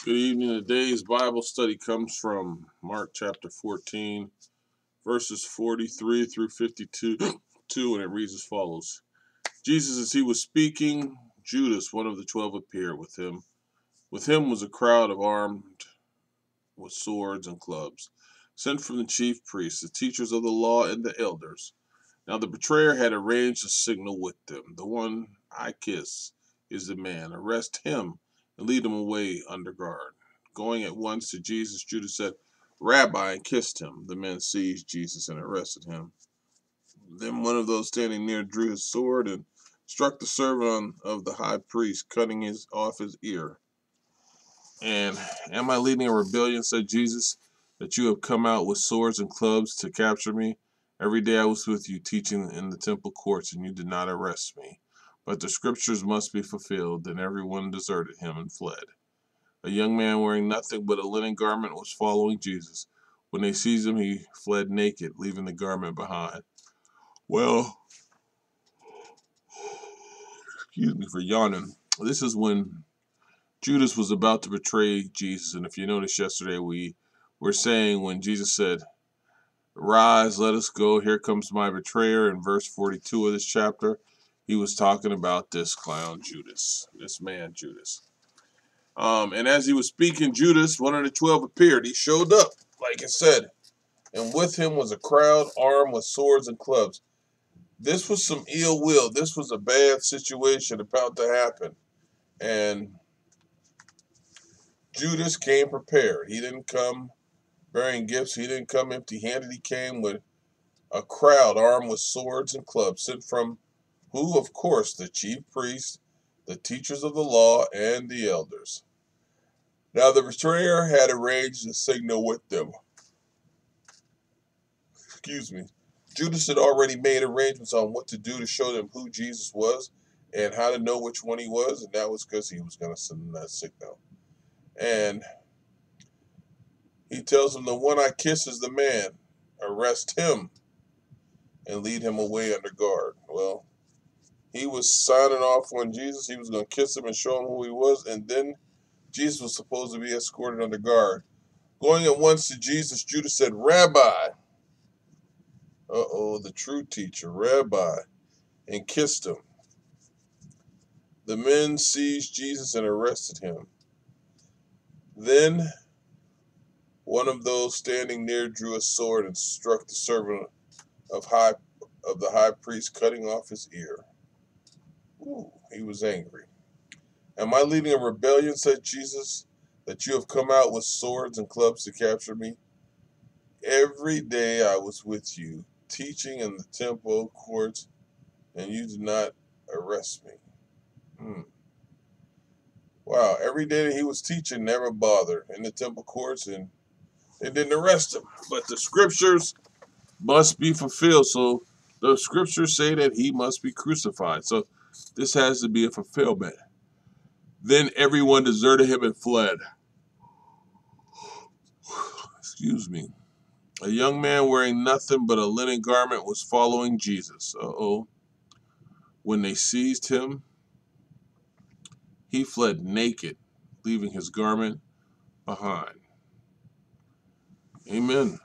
Good evening. Today's Bible study comes from Mark chapter 14, verses 43 through 52, and it reads as follows. Jesus, as he was speaking, Judas, one of the 12, appeared with him. With him was a crowd armed with swords and clubs, sent from the chief priests, the teachers of the law, and the elders. Now the betrayer had arranged a signal with them. The one I kiss is the man. Arrest him and lead him away under guard. Going at once to Jesus, Judas said, Rabbi, and kissed him. The men seized Jesus and arrested him. Then one of those standing near drew his sword and struck the servant of the high priest, cutting off his ear. And am I leading a rebellion, said Jesus, that you have come out with swords and clubs to capture me? Every day I was with you teaching in the temple courts, and you did not arrest me. But the scriptures must be fulfilled. Then everyone deserted him and fled. A young man wearing nothing but a linen garment was following Jesus. When they seized him, he fled naked, leaving the garment behind. Well, excuse me for yawning. This is when Judas was about to betray Jesus. And if you noticed yesterday, we were saying when Jesus said, Rise, let us go, here comes my betrayer, in verse 42 of this chapter, he was talking about this clown Judas, this man Judas. And as he was speaking, Judas, one of the 12, appeared. He showed up, like it said. And with him was a crowd armed with swords and clubs. This was some ill will. This was a bad situation about to happen. And Judas came prepared. He didn't come bearing gifts. He didn't come empty-handed. He came with a crowd armed with swords and clubs, sent from who? Of course, the chief priests, the teachers of the law, and the elders. Now the betrayer had arranged a signal with them. Excuse me. Judas had already made arrangements on what to do to show them who Jesus was and how to know which one he was, and that was because he was going to send them that signal. And he tells them, the one I kiss is the man. Arrest him and lead him away under guard. Well, he was signing off on Jesus. He was going to kiss him and show him who he was, and then Jesus was supposed to be escorted under guard. Going at once to Jesus, Judas said, Rabbi. The true teacher, Rabbi, and kissed him. The men seized Jesus and arrested him. Then one of those standing near drew a sword and struck the servant of the high priest, cutting off his ear. Ooh, he was angry. Am I leading a rebellion, said Jesus, that you have come out with swords and clubs to capture me? Every day I was with you, teaching in the temple courts, and you did not arrest me. Wow, every day that he was teaching never bothered in the temple courts, and they didn't arrest him. But the scriptures must be fulfilled. So the scriptures say that he must be crucified. So this has to be a fulfillment. Then everyone deserted him and fled. Excuse me. A young man wearing nothing but a linen garment was following Jesus. When they seized him, he fled naked, leaving his garment behind. Amen.